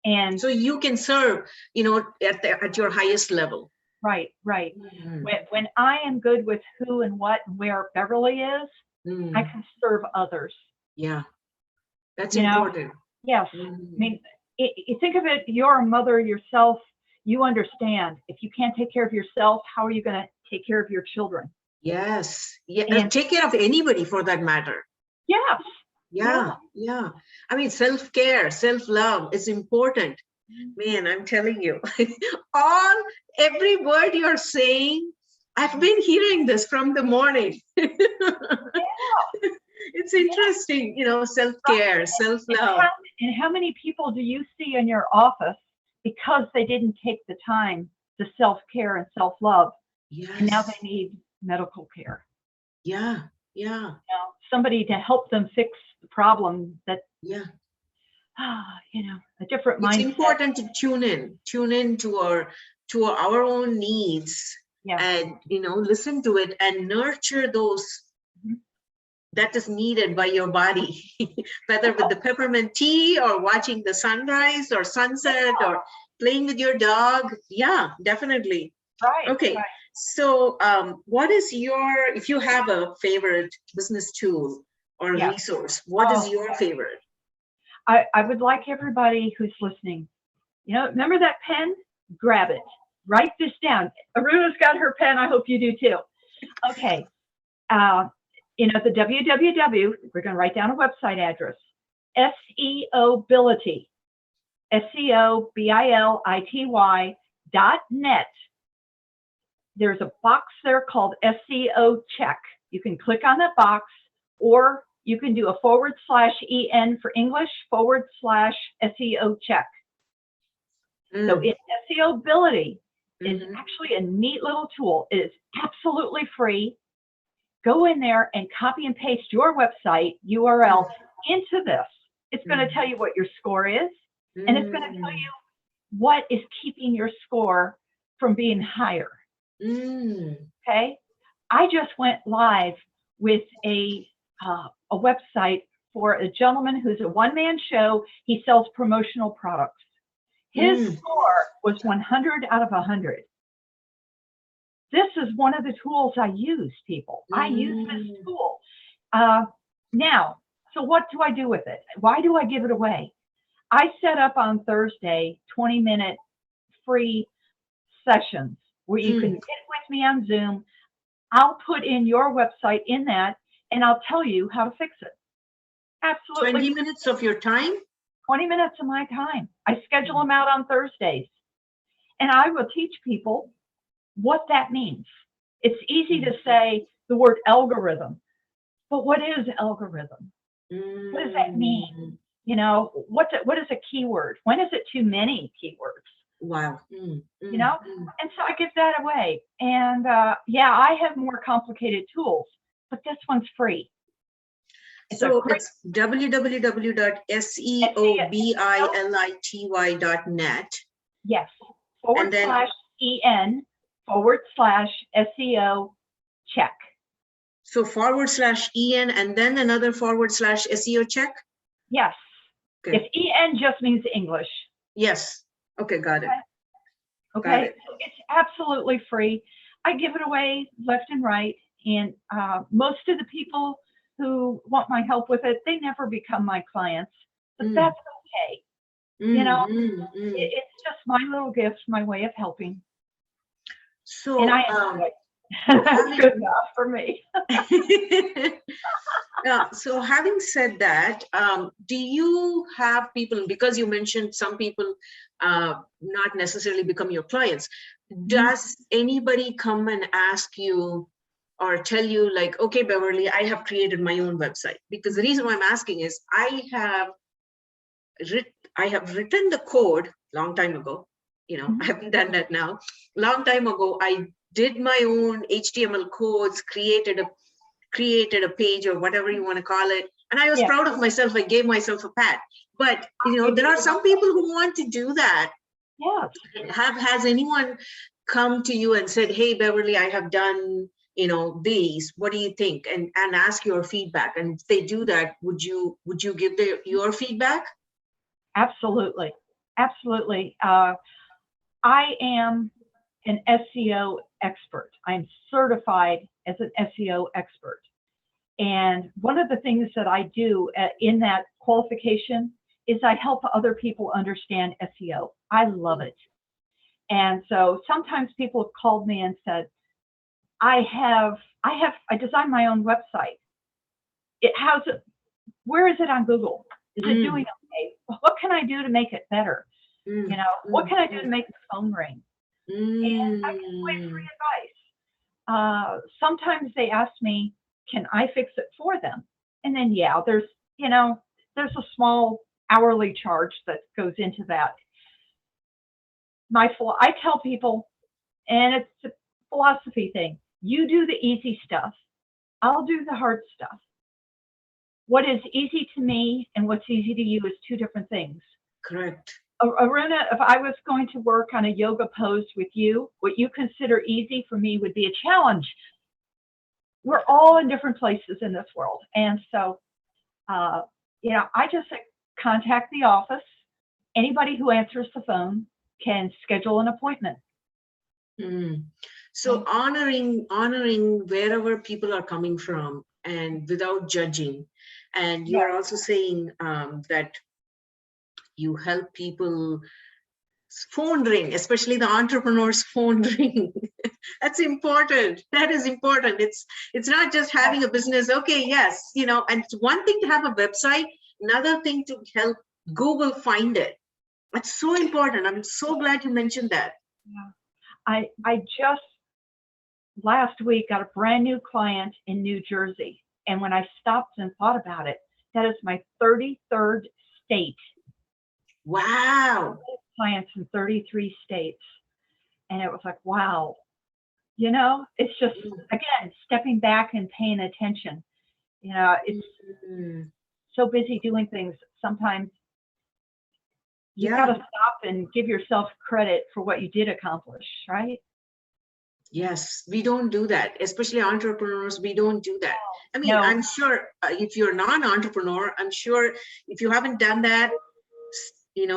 Speaker 2: And
Speaker 1: so you can serve, at your highest level.
Speaker 2: Right. When I am good with who and what and where Beverly is, I can serve others.
Speaker 1: Yeah, that's important.
Speaker 2: Yes. I mean, you think of it, you're a mother yourself, you understand. If you can't take care of yourself, how are you going to take care of your children?
Speaker 1: Yes. Yeah. And take care of anybody for that matter.
Speaker 2: Yes.
Speaker 1: Yeah. I mean, self-care, self-love is important. Man, I'm telling you, every word you're saying, I've been hearing this from the morning. It's interesting, self-care, self-love.
Speaker 2: And how many people do you see in your office because they didn't take the time to self-care and self-love?
Speaker 1: Yes.
Speaker 2: And now they need medical care.
Speaker 1: Yeah.
Speaker 2: Somebody to help them fix the problem that, a different mindset.
Speaker 1: It's important to tune in to our own needs and, listen to it and nurture those that is needed by your body, whether with the peppermint tea or watching the sunrise or sunset or playing with your dog. Yeah, definitely.
Speaker 2: Right.
Speaker 1: Okay.
Speaker 2: Right.
Speaker 1: So what is if you have a favorite business tool or resource, what is your favorite?
Speaker 2: I would like everybody who's listening, remember that pen? Grab it. Write this down. Aruna's got her pen. I hope you do too. Okay. The www, we're going to write down a website address, SEObility, SEObility.net. There's a box there called SEO check. You can click on that box, or you can do a /EN for English /SEO check. So SEObility is actually a neat little tool. It is absolutely free. Go in there and copy and paste your website URL into this. It's going to tell you what your score is, and it's going to tell you what is keeping your score from being higher. Okay. I just went live with a website for a gentleman who's a one-man show. He sells promotional products. His score was 100 out of 100. This is one of the tools I use, people. I use this tool. Now, so what do I do with it? Why do I give it away? I set up on Thursday 20-minute free sessions where you can get with me on Zoom. I'll put in your website in that, and I'll tell you how to fix it. Absolutely.
Speaker 1: 20 minutes of your time?
Speaker 2: 20 minutes of my time. I schedule them out on Thursdays. And I will teach people what that means. It's easy to say the word algorithm, but what is algorithm? What does that mean? What is a keyword? When is it too many keywords?
Speaker 1: Wow.
Speaker 2: And so I give that away. And I have more complicated tools, but this one's free.
Speaker 1: So it's www.seobility.net.
Speaker 2: Yes. /EN /SEO check.
Speaker 1: So /EN and then another /SEO check?
Speaker 2: Yes. Okay. If EN just means English.
Speaker 1: Yes. Okay, got it.
Speaker 2: Okay. Got it. So it's absolutely free. I give it away left and right. And most of the people who want my help with it, they never become my clients. But that's okay. It's just my little gift, my way of helping.
Speaker 1: So,
Speaker 2: and I enjoy it. That's good enough for me.
Speaker 1: So having said that, do you have people, because you mentioned some people not necessarily become your clients, does anybody come and ask you or tell you like, okay, Beverly, I have created my own website? Because the reason why I'm asking is I have written the code long time ago. I haven't done that now. Long time ago, I did my own HTML codes, created a page or whatever you want to call it, And I was proud of myself. I gave myself a pat. But, there are some people who want to do that.
Speaker 2: Yes.
Speaker 1: Has anyone come to you and said, hey, Beverly, I have done, these, what do you think? And ask your feedback. And if they do that, would you give your feedback?
Speaker 2: Absolutely. Absolutely. I am an SEO expert. I'm certified as an SEO expert. And one of the things that I do in that qualification is I help other people understand SEO. I love it. And so sometimes people have called me and said, I designed my own website. Where is it on Google? Is it doing okay? What can I do to make it better? What can I do to make the phone ring? And I give away free advice. Sometimes they ask me, can I fix it for them? And then, there's a small hourly charge that goes into that. I tell people, and it's a philosophy thing, you do the easy stuff, I'll do the hard stuff. What is easy to me and what's easy to you is two different things.
Speaker 1: Correct.
Speaker 2: Aruna, if I was going to work on a yoga pose with you, what you consider easy for me would be a challenge. We're all in different places in this world. And so, I just contact the office. Anybody who answers the phone can schedule an appointment.
Speaker 1: So honoring wherever people are coming from and without judging. And you are also saying that you help people phone ring, especially the entrepreneur's phone ring. That's important. That is important. It's not just having a business. Okay, yes, and it's one thing to have a website, another thing to help Google find it. That's so important. I'm so glad you mentioned that.
Speaker 2: Yeah. I just last week got a brand new client in New Jersey. And when I stopped and thought about it, that is my 33rd state.
Speaker 1: Wow.
Speaker 2: Clients in 33 states. And it was like, wow. It's just, again, stepping back and paying attention. It's so busy doing things. Sometimes you got to stop and give yourself credit for what you did accomplish, right?
Speaker 1: Yes, we don't do that, especially entrepreneurs. We don't do that. I mean,
Speaker 2: No.
Speaker 1: I'm sure if you're non-entrepreneur, I'm sure if you haven't done that,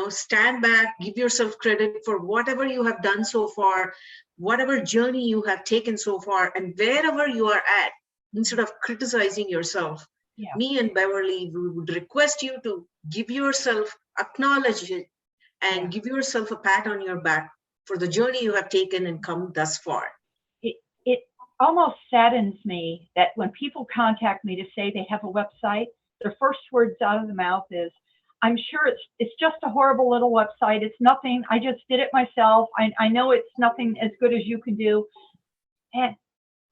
Speaker 1: stand back, give yourself credit for whatever you have done so far, whatever journey you have taken so far, and wherever you are at, instead of criticizing yourself.
Speaker 2: Yeah.
Speaker 1: Me and Beverly, we would request you to give yourself, acknowledge it, and give yourself a pat on your back for the journey you have taken and come thus far.
Speaker 2: It almost saddens me that when people contact me to say they have a website, their first words out of the mouth is, I'm sure it's just a horrible little website. It's nothing. I just did it myself. I know it's nothing as good as you can do. And,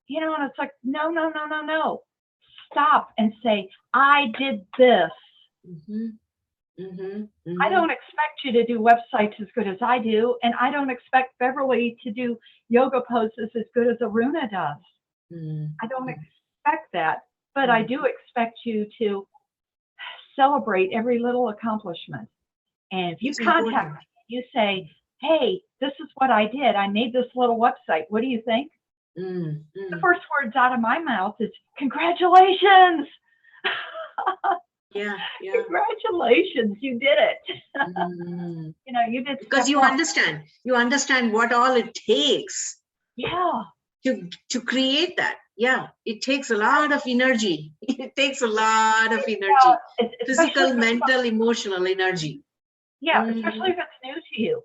Speaker 2: and it's like, no. Stop and say, I did this. I don't expect you to do websites as good as I do. And I don't expect Beverly to do yoga poses as good as Aruna does. I don't expect that. But I do expect you to celebrate every little accomplishment. And if you contact me, you say, hey, this is what I did. I made this little website. What do you think? The first words out of my mouth is, congratulations.
Speaker 1: Yeah.
Speaker 2: Congratulations, you did it. You did.
Speaker 1: Because you understand what all it takes.
Speaker 2: Yeah.
Speaker 1: To create that. Yeah, it takes a lot of energy. It takes a lot of energy. Physical, mental, emotional energy.
Speaker 2: Yeah, especially if it's new to you.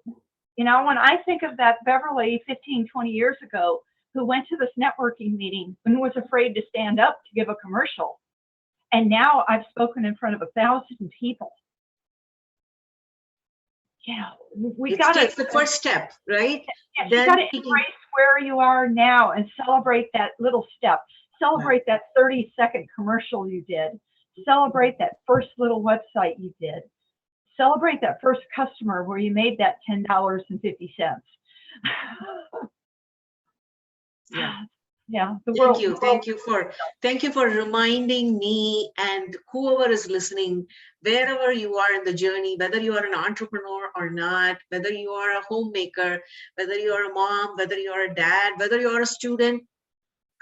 Speaker 2: When I think of that Beverly 15, 20 years ago, who went to this networking meeting and was afraid to stand up to give a commercial. And now I've spoken in front of 1,000 people. We got to
Speaker 1: take the first step, right?
Speaker 2: Yes, you got to embrace where you are now and celebrate that little step. Celebrate that 30-second commercial you did. Celebrate that first little website you did. Celebrate that first customer where you made that $10.50. Yeah, the
Speaker 1: Thank
Speaker 2: world.
Speaker 1: you. Thank you for reminding me and whoever is listening, wherever you are in the journey, whether you are an entrepreneur or not, whether you are a homemaker, whether you are a mom, whether you are a dad, whether you are a student,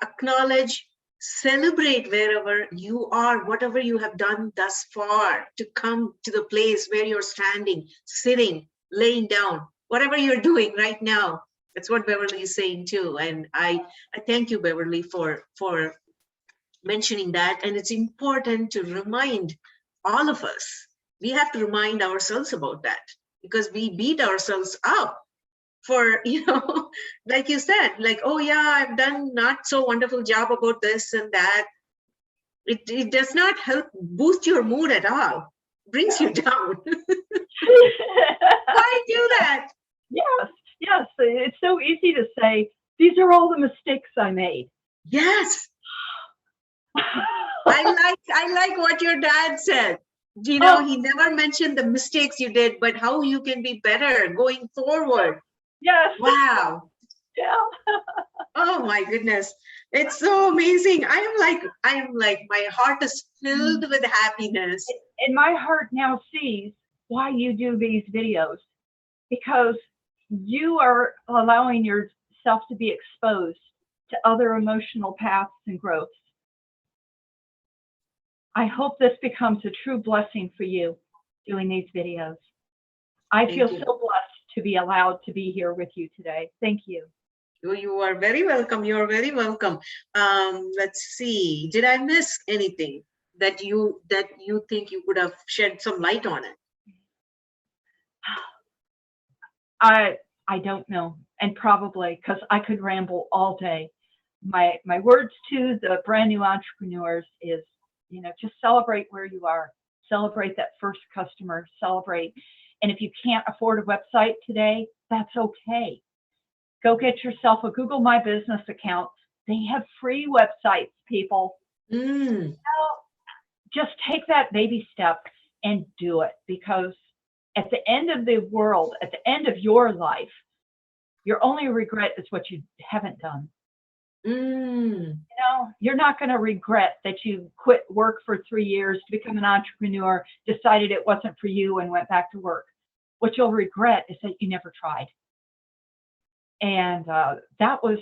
Speaker 1: acknowledge, celebrate wherever you are, whatever you have done thus far to come to the place where you're standing, sitting, laying down, whatever you're doing right now. That's what Beverly is saying too. And I thank you, Beverly, for mentioning that. And it's important to remind all of us. We have to remind ourselves about that because we beat ourselves up for, like you said, like, oh yeah, I've done not so wonderful job about this and that. It does not help boost your mood at all. Brings you down. Why do that?
Speaker 2: Yes, yes. It's so easy to say, these are all the mistakes I made.
Speaker 1: Yes. I like what your dad said. He never mentioned the mistakes you did, but how you can be better going forward.
Speaker 2: Yes.
Speaker 1: Wow.
Speaker 2: Yeah.
Speaker 1: Oh my goodness. It's so amazing. I am like, my heart is filled with happiness.
Speaker 2: And my heart now sees why you do these videos, because you are allowing yourself to be exposed to other emotional paths and growths. I hope this becomes a true blessing for you doing these videos. I feel so blessed to be allowed to be here with you today. Thank you.
Speaker 1: You are very welcome. You are very welcome. Let's see. Did I miss anything that you think you could have shed some light on it?
Speaker 2: I don't know, and probably because I could ramble all day. My words to the brand new entrepreneurs is, just celebrate where you are. Celebrate that first customer. Celebrate. And if you can't afford a website today, that's okay. Go get yourself a Google My Business account. They have free websites, people. Just take that baby step and do it, because at the end of the world, at the end of your life, your only regret is what you haven't done. You're not going to regret that you quit work for 3 years to become an entrepreneur, decided it wasn't for you, and went back to work. What you'll regret is that you never tried. And that was,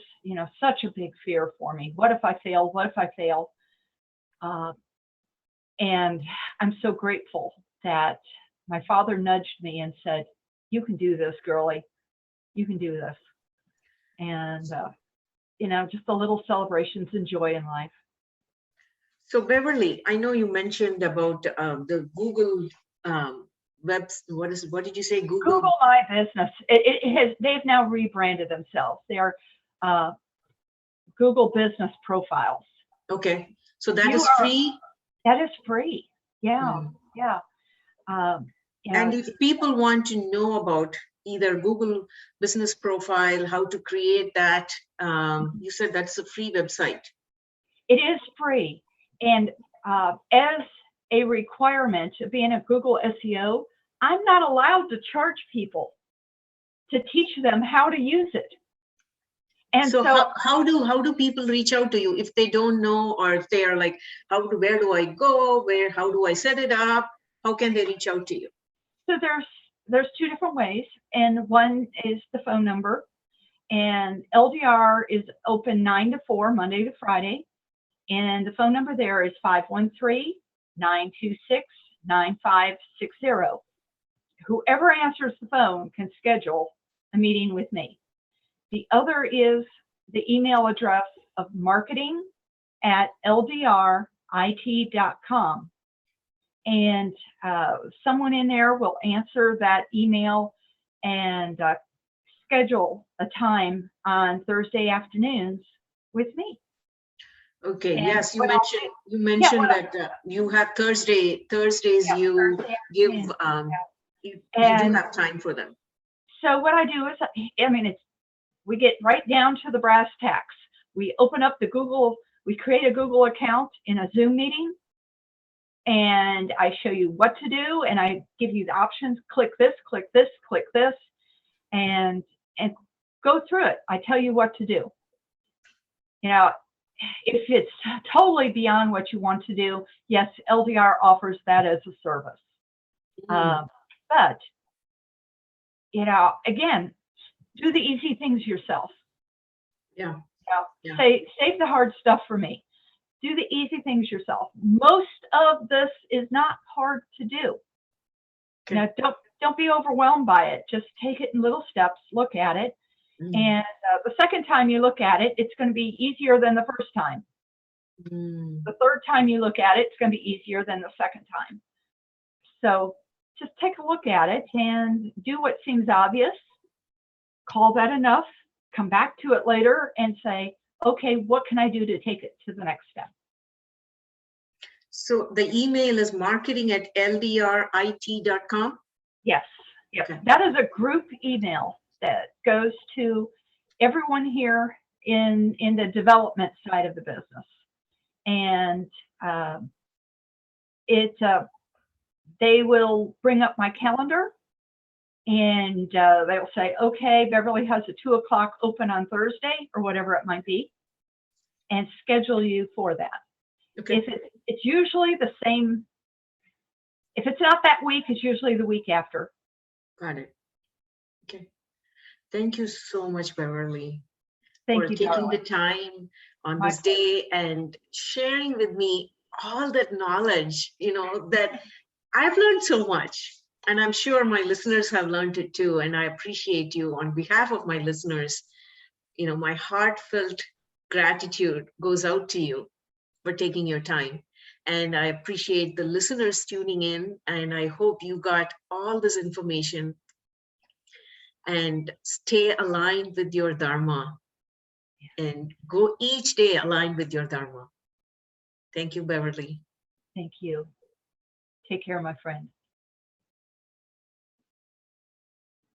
Speaker 2: such a big fear for me. What if I fail? What if I fail? And I'm so grateful that my father nudged me and said, you can do this, girlie. You can do this. And, just the little celebrations and joy in life.
Speaker 1: So Beverly, I know you mentioned about the Google what did you say?
Speaker 2: Google My Business. They've now rebranded themselves. They are Google Business Profiles.
Speaker 1: Okay. So that is free?
Speaker 2: That is free. Yeah. Yeah.
Speaker 1: And if people want to know about either Google Business Profile, how to create that, you said that's a free website.
Speaker 2: It is free. And as a requirement of being a Google SEO, I'm not allowed to charge people to teach them how to use it. And
Speaker 1: so how do people reach out to you if they don't know, or if they are like, where do I go? How do I set it up? How can they reach out to you?
Speaker 2: So there's two different ways, and one is the phone number, and LDR is open 9 to 4, Monday to Friday, and the phone number there is 513-926-9560. Whoever answers the phone can schedule a meeting with me. The other is the email address of marketing@ldrit.com. And someone in there will answer that email and schedule a time on Thursday afternoons with me.
Speaker 1: Okay. And yes, you mentioned that you have Thursdays. You give you do have time for them.
Speaker 2: So what I do is, we get right down to the brass tacks. We open up we create a Google account in a Zoom meeting, and I show you what to do, and I give you the options. Click this, click this, click this, and go through it. I tell you what to do. You know, if it's totally beyond what you want to do, yes, LDR offers that as a service. But, you know, again, do the easy things yourself.
Speaker 1: Yeah.
Speaker 2: You know, save the hard stuff for me. Do the easy things yourself. Most of this is not hard to do.
Speaker 1: Okay.
Speaker 2: You know, don't be overwhelmed by it. Just take it in little steps, look at it. And the second time you look at it, it's going to be easier than the first time. The third time you look at it, it's going to be easier than the second time. So just take a look at it and do what seems obvious. Call that enough. Come back to it later and say, okay, what can I do to take it to the next step?
Speaker 1: So the email is marketing@ldrit.com?
Speaker 2: Yes. Yes.
Speaker 1: Okay.
Speaker 2: That is a group email that goes to everyone here in the development side of the business. And they will bring up my calendar, and they'll say, okay, Beverly has a 2 o'clock open on Thursday, or whatever it might be, and schedule you for that.
Speaker 1: Okay.
Speaker 2: If it's usually the same, if it's not that week, it's usually the week after.
Speaker 1: Got it. Okay. Thank you so much, Beverly,
Speaker 2: Thank
Speaker 1: for
Speaker 2: you,
Speaker 1: taking
Speaker 2: darling.
Speaker 1: the time on
Speaker 2: My
Speaker 1: this day and sharing with me all that knowledge, you know, that I've learned so much. And I'm sure my listeners have learned it too. And I appreciate you on behalf of my listeners. You know, my heartfelt gratitude goes out to you for taking your time. And I appreciate the listeners tuning in. And I hope you got all this information and stay aligned with your Dharma and go each day aligned with your Dharma. Thank you, Beverly.
Speaker 2: Thank you. Take care, my friend.